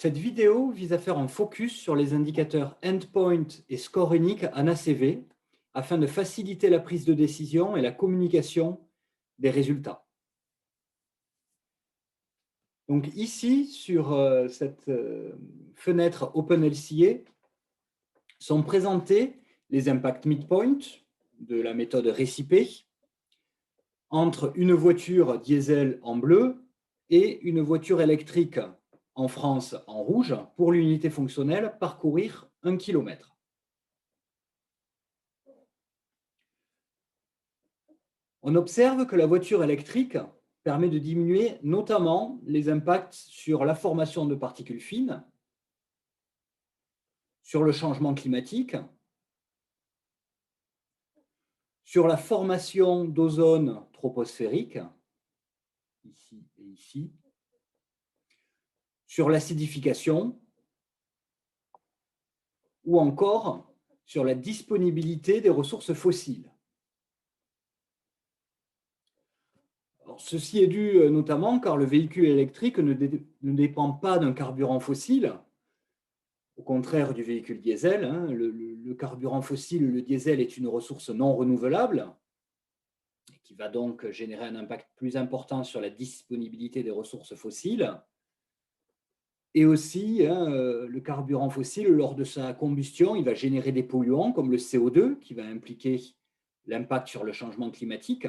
Cette vidéo vise à faire un focus sur les indicateurs endpoint et score unique en ACV afin de faciliter la prise de décision et la communication des résultats. Donc ici, sur cette fenêtre OpenLCA, sont présentés les impacts midpoint de la méthode récipée entre une voiture diesel en bleu et une voiture électrique en France en rouge pour l'unité fonctionnelle parcourir 1 km. On observe que la voiture électrique permet de diminuer notamment les impacts sur la formation de particules fines, sur le changement climatique, sur la formation d'ozone troposphérique, ici et ici, sur l'acidification, ou encore sur la disponibilité des ressources fossiles. Alors, ceci est dû notamment car le véhicule électrique ne dépend pas d'un carburant fossile, au contraire du véhicule diesel. Le carburant fossile, le diesel, est une ressource non renouvelable, qui va donc générer un impact plus important sur la disponibilité des ressources fossiles. Et aussi, le carburant fossile, lors de sa combustion, il va générer des polluants comme le CO2, qui va impliquer l'impact sur le changement climatique,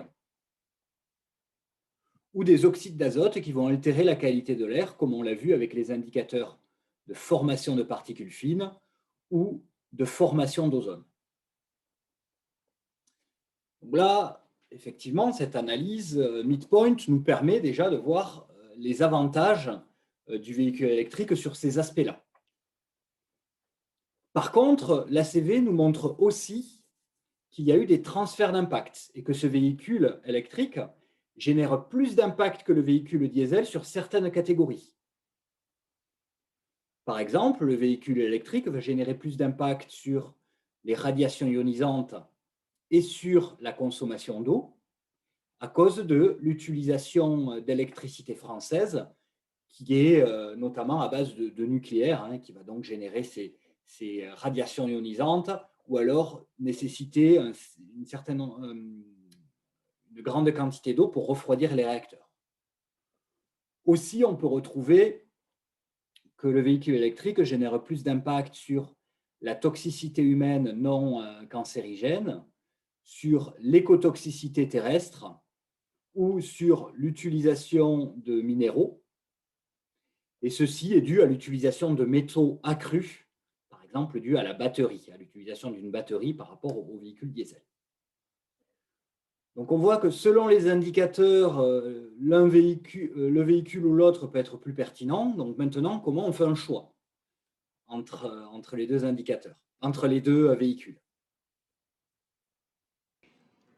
ou des oxydes d'azote qui vont altérer la qualité de l'air, comme on l'a vu avec les indicateurs de formation de particules fines ou de formation d'ozone. Là, effectivement, cette analyse midpoint nous permet déjà de voir les avantages du véhicule électrique sur ces aspects-là. Par contre, l'ACV nous montre aussi qu'il y a eu des transferts d'impact et que ce véhicule électrique génère plus d'impact que le véhicule diesel sur certaines catégories. Par exemple, le véhicule électrique va générer plus d'impact sur les radiations ionisantes et sur la consommation d'eau à cause de l'utilisation d'électricité française qui est notamment à base de nucléaire, qui va donc générer ces radiations ionisantes ou alors nécessiter une grande quantité d'eau pour refroidir les réacteurs. Aussi, on peut retrouver que le véhicule électrique génère plus d'impact sur la toxicité humaine non cancérigène, sur l'écotoxicité terrestre ou sur l'utilisation de minéraux. Et ceci est dû à l'utilisation de métaux accrus, par exemple dû à la batterie, à l'utilisation d'une batterie par rapport au véhicule diesel. Donc on voit que selon les indicateurs, le véhicule ou l'autre peut être plus pertinent. Donc maintenant, comment on fait un choix entre les deux indicateurs, entre les deux véhicules?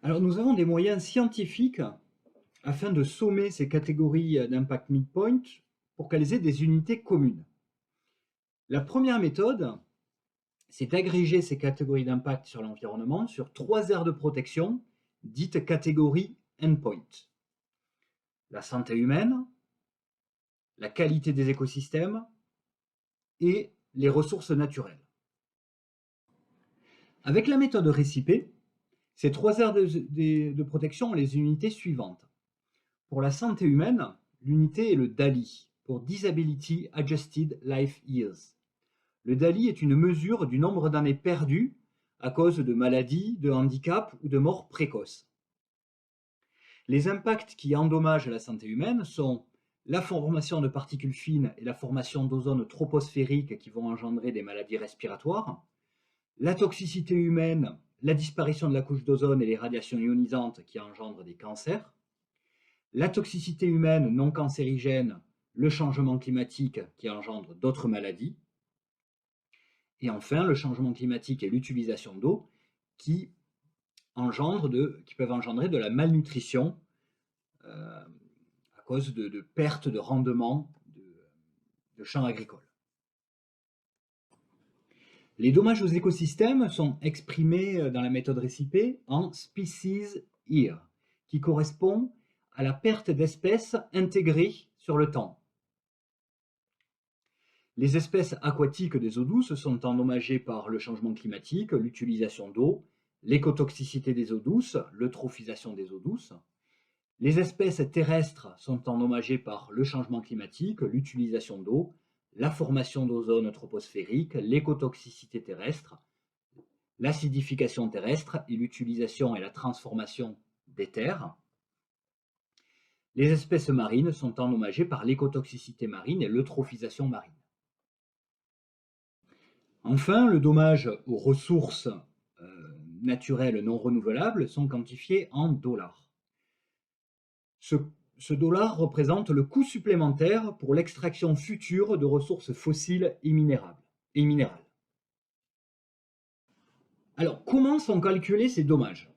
Alors nous avons des moyens scientifiques afin de sommer ces catégories d'impact midpoint pour qu'elles aient des unités communes. La première méthode, c'est d'agréger ces catégories d'impact sur l'environnement sur 3 aires de protection, dites catégories endpoint. La santé humaine, la qualité des écosystèmes et les ressources naturelles. Avec la méthode récipée, ces 3 aires de protection ont les unités suivantes. Pour la santé humaine, l'unité est le DALY, pour Disability Adjusted Life Years. Le DALY est une mesure du nombre d'années perdues à cause de maladies, de handicaps ou de morts précoces. Les impacts qui endommagent la santé humaine sont la formation de particules fines et la formation d'ozone troposphérique qui vont engendrer des maladies respiratoires, la toxicité humaine, la disparition de la couche d'ozone et les radiations ionisantes qui engendrent des cancers, la toxicité humaine non cancérigène, le changement climatique qui engendre d'autres maladies, et enfin le changement climatique et l'utilisation d'eau qui peuvent engendrer de la malnutrition à cause de perte de rendement de champs agricoles. Les dommages aux écosystèmes sont exprimés dans la méthode récipée en species year, qui correspond à la perte d'espèces intégrée sur le temps. Les espèces aquatiques des eaux douces sont endommagées par le changement climatique, l'utilisation d'eau, l'écotoxicité des eaux douces, l'eutrophisation des eaux douces. Les espèces terrestres sont endommagées par le changement climatique, l'utilisation d'eau, la formation d'ozone troposphérique, l'écotoxicité terrestre, l'acidification terrestre et l'utilisation et la transformation des terres. Les espèces marines sont endommagées par l'écotoxicité marine et l'eutrophisation marine. Enfin, le dommage aux ressources naturelles non renouvelables sont quantifiés en dollars. Ce dollar représente le coût supplémentaire pour l'extraction future de ressources fossiles et minérales. Alors, comment sont calculés ces dommages?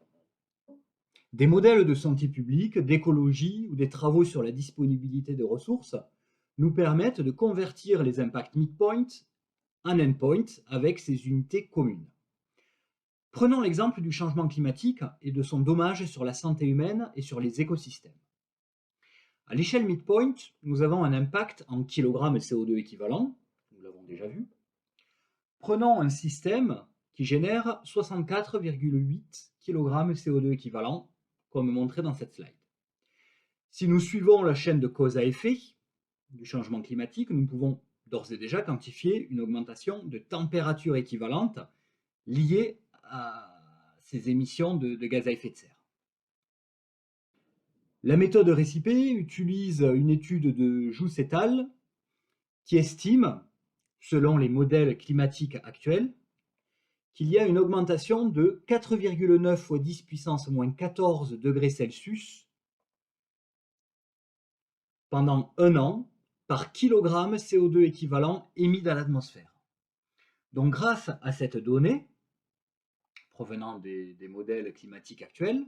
Des modèles de santé publique, d'écologie ou des travaux sur la disponibilité de ressources nous permettent de convertir les impacts midpoint en endpoint avec ces unités communes. Prenons l'exemple du changement climatique et de son dommage sur la santé humaine et sur les écosystèmes. À l'échelle midpoint, nous avons un impact en kilogrammes CO2 équivalent, nous l'avons déjà vu. Prenons un système qui génère 64,8 kg CO2 équivalent, comme montré dans cette slide. Si nous suivons la chaîne de cause à effet du changement climatique, nous pouvons d'ores et déjà quantifier une augmentation de température équivalente liée à ces émissions de gaz à effet de serre. La méthode Récipé utilise une étude de Jousse et al. Qui estime, selon les modèles climatiques actuels, qu'il y a une augmentation de 4,9 fois 10 puissance moins 14 degrés Celsius pendant un an par kilogramme CO2 équivalent émis dans l'atmosphère. Donc grâce à cette donnée, provenant des modèles climatiques actuels,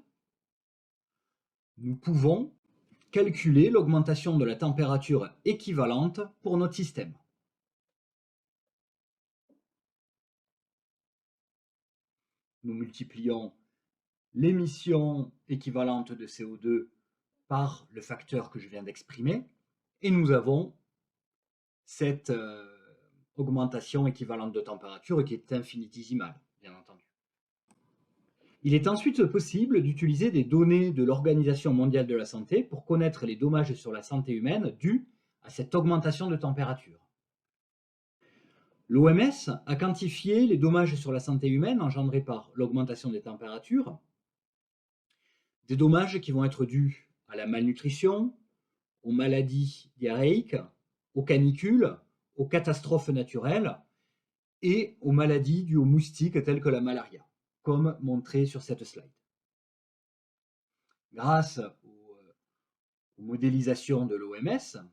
nous pouvons calculer l'augmentation de la température équivalente pour notre système. Nous multiplions l'émission équivalente de CO2 par le facteur que je viens d'exprimer, et nous avons cette augmentation équivalente de température qui est infinitésimale, bien entendu. Il est ensuite possible d'utiliser des données de l'Organisation mondiale de la santé pour connaître les dommages sur la santé humaine dus à cette augmentation de température. L'OMS a quantifié les dommages sur la santé humaine engendrés par l'augmentation des températures, des dommages qui vont être dus à la malnutrition, aux maladies diarrhéiques, aux canicules, aux catastrophes naturelles et aux maladies dues aux moustiques telles que la malaria, comme montré sur cette slide. Grâce aux modélisations de l'OMS,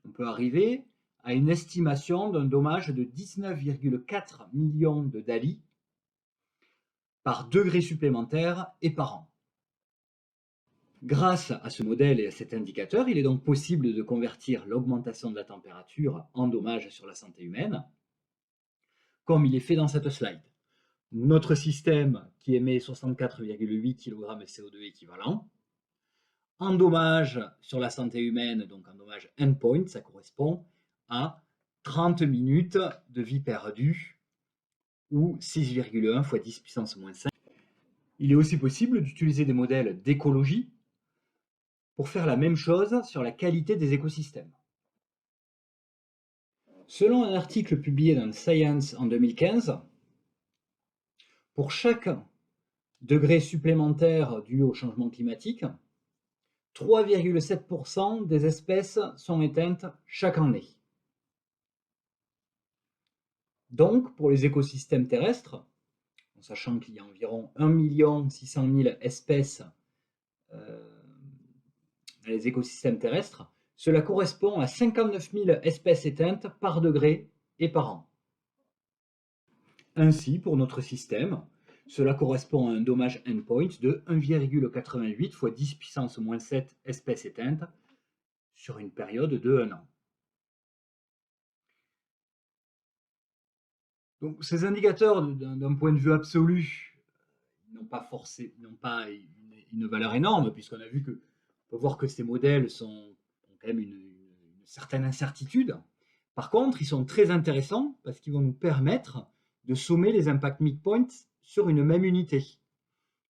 on peut arriver à une estimation d'un dommage de 19,4 millions de DALI par degré supplémentaire et par an. Grâce à ce modèle et à cet indicateur, il est donc possible de convertir l'augmentation de la température en dommages sur la santé humaine, comme il est fait dans cette slide. Notre système qui émet 64,8 kg CO2 équivalent, en dommage sur la santé humaine, donc en dommage endpoint, ça correspond à 30 minutes de vie perdue, ou 6,1 fois 10 puissance moins 5. Il est aussi possible d'utiliser des modèles d'écologie pour faire la même chose sur la qualité des écosystèmes. Selon un article publié dans Science en 2015, pour chaque degré supplémentaire dû au changement climatique, 3,7% des espèces sont éteintes chaque année. Donc, pour les écosystèmes terrestres, en sachant qu'il y a environ 1 600 000 espèces dans les écosystèmes terrestres, cela correspond à 59 000 espèces éteintes par degré et par an. Ainsi, pour notre système, cela correspond à un dommage endpoint de 1,88 fois 10 puissance moins 7 espèces éteintes sur une période de 1 an. Donc, ces indicateurs, d'un point de vue absolu, n'ont pas une valeur énorme, puisqu'on a vu on peut voir que ces modèles ont quand même une certaine incertitude. Par contre, ils sont très intéressants parce qu'ils vont nous permettre de sommer les impact midpoints sur une même unité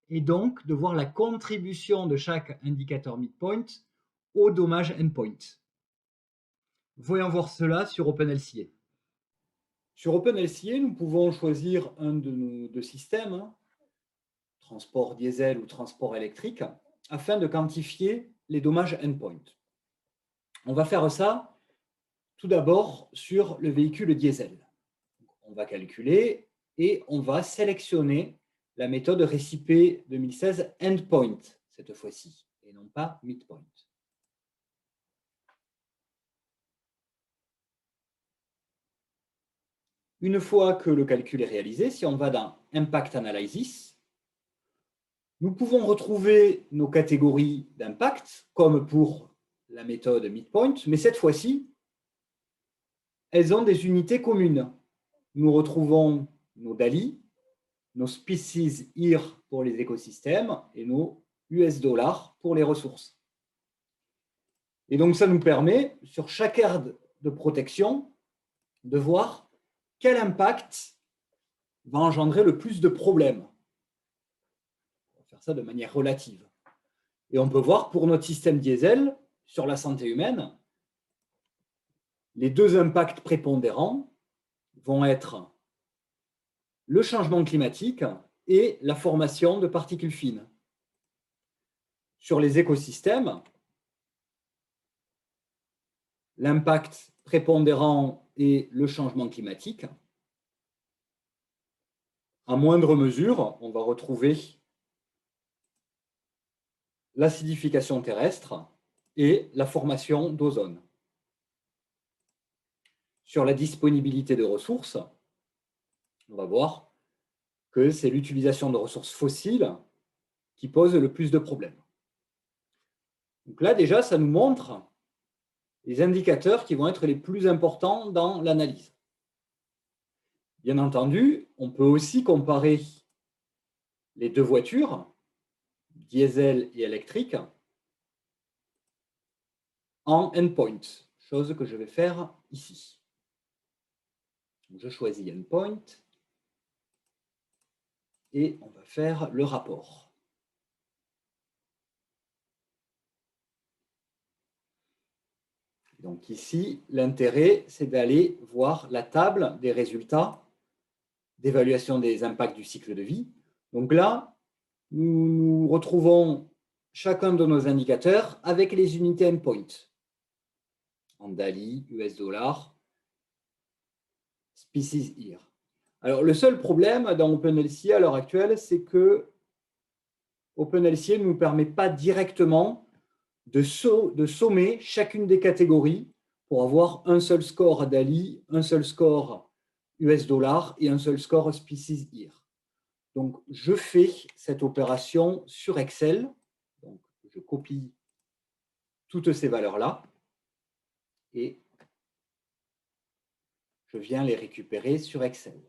et donc de voir la contribution de chaque indicateur midpoint au dommage endpoint. Voyons voir cela sur OpenLCA. Sur OpenLCA, nous pouvons choisir un de nos deux systèmes, transport diesel ou transport électrique, afin de quantifier les dommages endpoint. On va faire ça tout d'abord sur le véhicule diesel. On va calculer et on va sélectionner la méthode RECIPE 2016 endpoint cette fois-ci, et non pas midpoint. Une fois que le calcul est réalisé, si on va dans Impact Analysis, nous pouvons retrouver nos catégories d'impact, comme pour la méthode midpoint, mais cette fois-ci, elles ont des unités communes. Nous retrouvons nos DALI, nos species here pour les écosystèmes et nos US dollars pour les ressources. Et donc, ça nous permet, sur chaque aire de protection, de voir quel impact va engendrer le plus de problèmes. On va faire ça de manière relative. Et on peut voir pour notre système diesel, sur la santé humaine, les deux impacts prépondérants vont être le changement climatique et la formation de particules fines. Sur les écosystèmes, l'impact prépondérant est le changement climatique. À moindre mesure, on va retrouver l'acidification terrestre et la formation d'ozone. Sur la disponibilité de ressources, on va voir que c'est l'utilisation de ressources fossiles qui pose le plus de problèmes. Donc là, déjà, ça nous montre les indicateurs qui vont être les plus importants dans l'analyse. Bien entendu, on peut aussi comparer les deux voitures, diesel et électrique, en endpoint, chose que je vais faire ici. Je choisis endpoint et on va faire le rapport. Donc ici, l'intérêt, c'est d'aller voir la table des résultats d'évaluation des impacts du cycle de vie. Donc là, nous retrouvons chacun de nos indicateurs avec les unités endpoint. En DALI, US dollar, species here. Alors, le seul problème dans OpenLCA à l'heure actuelle, c'est que OpenLCA ne nous permet pas directement de sommer chacune des catégories pour avoir un seul score DALI, un seul score US dollar et un seul score species here. Donc, je fais cette opération sur Excel. Donc, je copie toutes ces valeurs-là et je viens les récupérer sur Excel.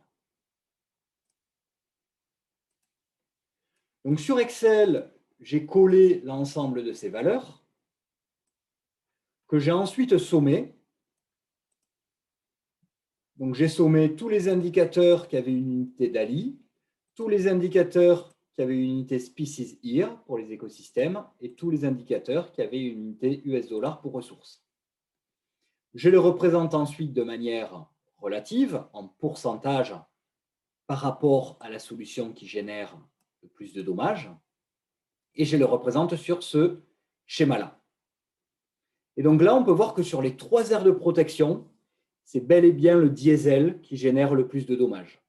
Donc, sur Excel, j'ai collé l'ensemble de ces valeurs que j'ai ensuite sommées. Donc, j'ai sommé tous les indicateurs qui avaient une unité DALI, tous les indicateurs qui avaient une unité species here pour les écosystèmes et tous les indicateurs qui avaient une unité US dollar pour ressources. Je les représente ensuite de manière relative, en pourcentage par rapport à la solution qui génère le plus de dommages, et je les représente sur ce schéma-là. Et donc là, on peut voir que sur les trois aires de protection, c'est bel et bien le diesel qui génère le plus de dommages.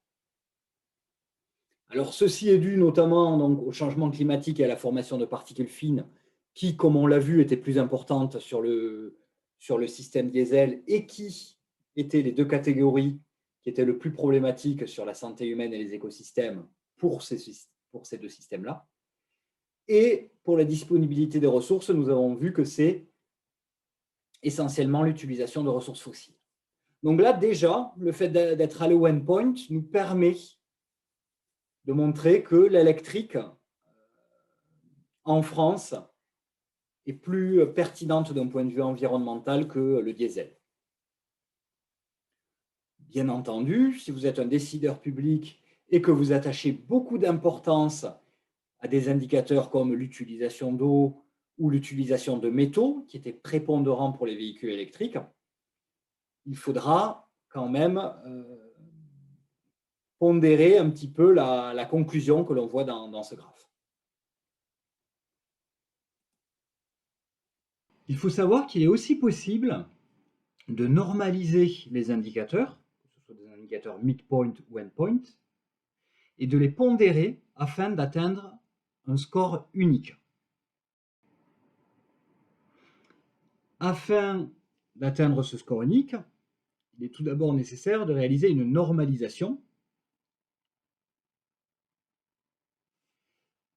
Alors, ceci est dû notamment donc, au changement climatique et à la formation de particules fines qui, comme on l'a vu, étaient plus importantes sur le système diesel et qui étaient les deux catégories qui étaient le plus problématiques sur la santé humaine et les écosystèmes pour ces deux systèmes-là. Et pour la disponibilité des ressources, nous avons vu que c'est essentiellement l'utilisation de ressources fossiles. Donc là, déjà, le fait d'être allé au endpoint nous permet de montrer que l'électrique en France est plus pertinente d'un point de vue environnemental que le diesel. Bien entendu, si vous êtes un décideur public et que vous attachez beaucoup d'importance à des indicateurs comme l'utilisation d'eau ou l'utilisation de métaux, qui étaient prépondérants pour les véhicules électriques, il faudra quand même pondérer un petit peu la conclusion que l'on voit dans ce graphe. Il faut savoir qu'il est aussi possible de normaliser les indicateurs, que ce soit des indicateurs midpoint ou endpoint, et de les pondérer afin d'atteindre un score unique. Afin d'atteindre ce score unique, il est tout d'abord nécessaire de réaliser une normalisation.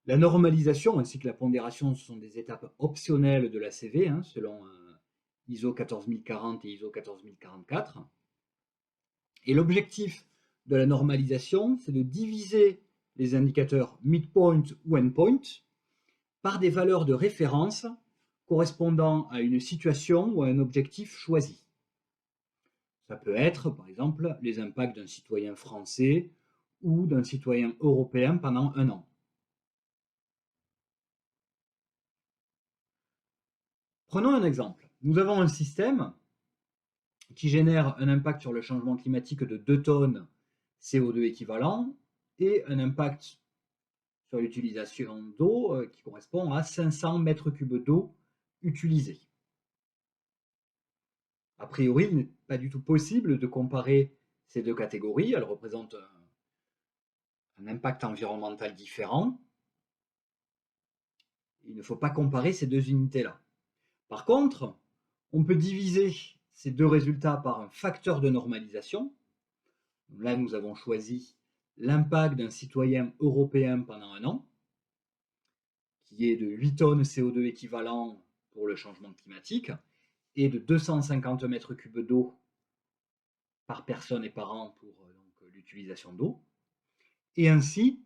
La normalisation ainsi que la pondération sont des étapes optionnelles de la CV, selon ISO 14040 et ISO 14044. Et l'objectif de la normalisation, c'est de diviser les indicateurs midpoint ou endpoint par des valeurs de référence correspondant à une situation ou à un objectif choisi. Ça peut être, par exemple, les impacts d'un citoyen français ou d'un citoyen européen pendant un an. Prenons un exemple. Nous avons un système qui génère un impact sur le changement climatique de 2 tonnes CO2 équivalent et un impact sur l'utilisation d'eau qui correspond à 500 mètres cubes d'eau utilisés. A priori, il n'est pas du tout possible de comparer ces deux catégories. Elles représentent un impact environnemental différent. Il ne faut pas comparer ces deux unités-là. Par contre, on peut diviser ces deux résultats par un facteur de normalisation. Là, nous avons choisi l'impact d'un citoyen européen pendant un an, qui est de 8 tonnes CO2 équivalent pour le changement climatique et de 250 mètres cubes d'eau par personne et par an pour l'utilisation d'eau. Et ainsi,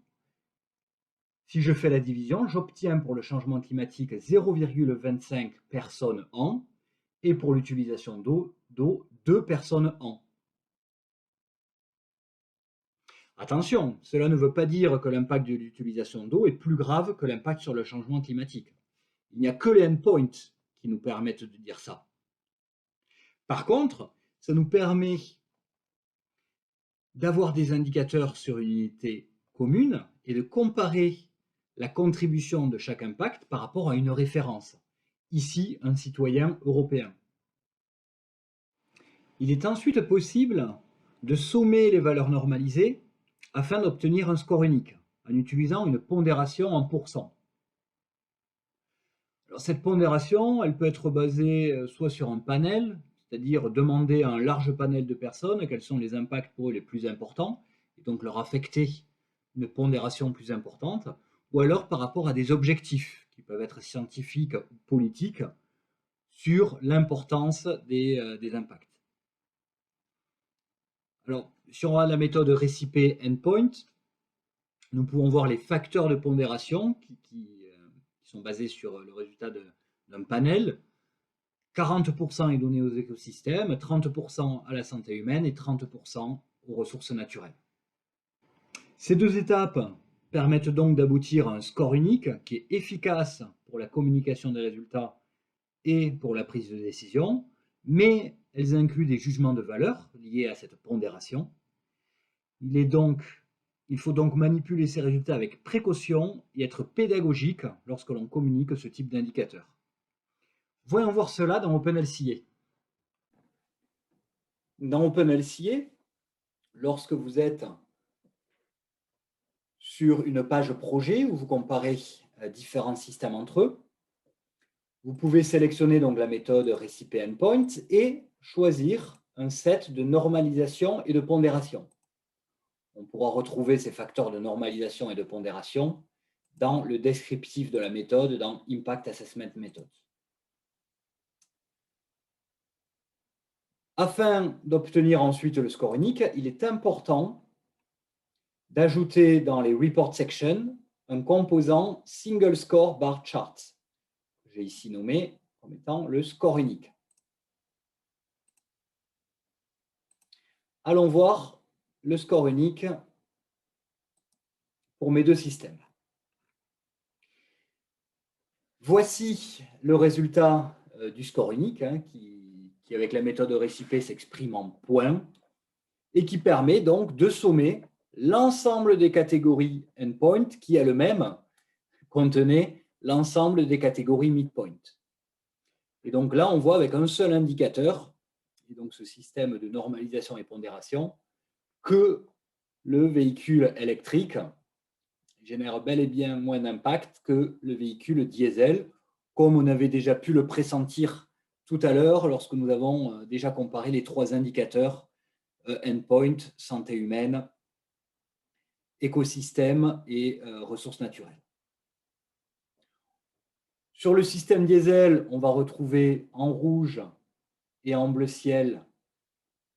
si je fais la division, j'obtiens pour le changement climatique 0,25 personnes an et pour l'utilisation d'eau 2 personnes an. Attention, cela ne veut pas dire que l'impact de l'utilisation d'eau est plus grave que l'impact sur le changement climatique. Il n'y a que les endpoints qui nous permettent de dire ça. Par contre, ça nous permet d'avoir des indicateurs sur une unité commune et de comparer la contribution de chaque impact par rapport à une référence. Ici, un citoyen européen. Il est ensuite possible de sommer les valeurs normalisées afin d'obtenir un score unique en utilisant une pondération en pourcents. Alors, cette pondération, elle peut être basée soit sur un panel, c'est-à-dire demander à un large panel de personnes quels sont les impacts pour eux les plus importants, et donc leur affecter une pondération plus importante, ou alors par rapport à des objectifs qui peuvent être scientifiques ou politiques sur l'importance des impacts. Alors, si on a la méthode récipé endpoint, nous pouvons voir les facteurs de pondération qui sont basés sur le résultat d'un panel. 40% est donné aux écosystèmes, 30% à la santé humaine et 30% aux ressources naturelles. Ces deux étapes permettent donc d'aboutir à un score unique qui est efficace pour la communication des résultats et pour la prise de décision, mais elles incluent des jugements de valeur liés à cette pondération. Il faut donc manipuler ces résultats avec précaution et être pédagogique lorsque l'on communique ce type d'indicateur. Voyons voir cela dans OpenLCA. Dans OpenLCA, lorsque vous êtes sur une page projet où vous comparez différents systèmes entre eux, vous pouvez sélectionner donc la méthode récipé endpoint et choisir un set de normalisation et de pondération. On pourra retrouver ces facteurs de normalisation et de pondération dans le descriptif de la méthode dans Impact Assessment Methods. Afin d'obtenir ensuite le score unique, il est important d'ajouter dans les report sections un composant single score bar chart, que j'ai ici nommé comme étant le score unique. Allons voir le score unique pour mes deux systèmes. Voici le résultat du score unique, hein, qui, avec la méthode récipé, s'exprime en points et qui permet donc de sommer l'ensemble des catégories endpoint qui, elles-mêmes, contenaient l'ensemble des catégories midpoint. Et donc là, on voit avec un seul indicateur, et donc ce système de normalisation et pondération, que le véhicule électrique génère bel et bien moins d'impact que le véhicule diesel, comme on avait déjà pu le pressentir tout à l'heure lorsque nous avons déjà comparé les trois indicateurs endpoint, santé humaine, écosystème et ressources naturelles. Sur le système diesel, on va retrouver en rouge et en bleu ciel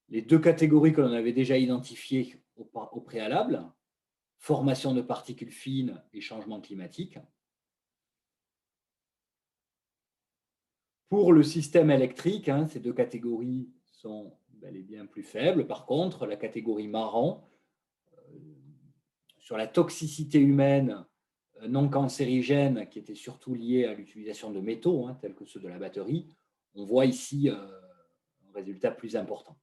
les deux catégories que l'on avait déjà identifiées au préalable, formation de particules fines et changement climatique. Pour le système électrique, hein, ces deux catégories sont bel et bien plus faibles. Par contre, la catégorie marron, sur la toxicité humaine non cancérigène, qui était surtout liée à l'utilisation de métaux, hein, tels que ceux de la batterie, on voit ici un résultat plus important.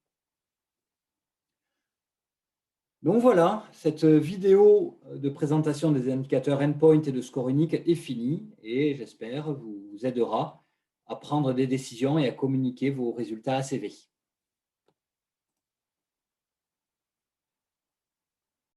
Donc voilà, cette vidéo de présentation des indicateurs endpoint et de score unique est finie et j'espère vous aidera à prendre des décisions et à communiquer vos résultats ACV.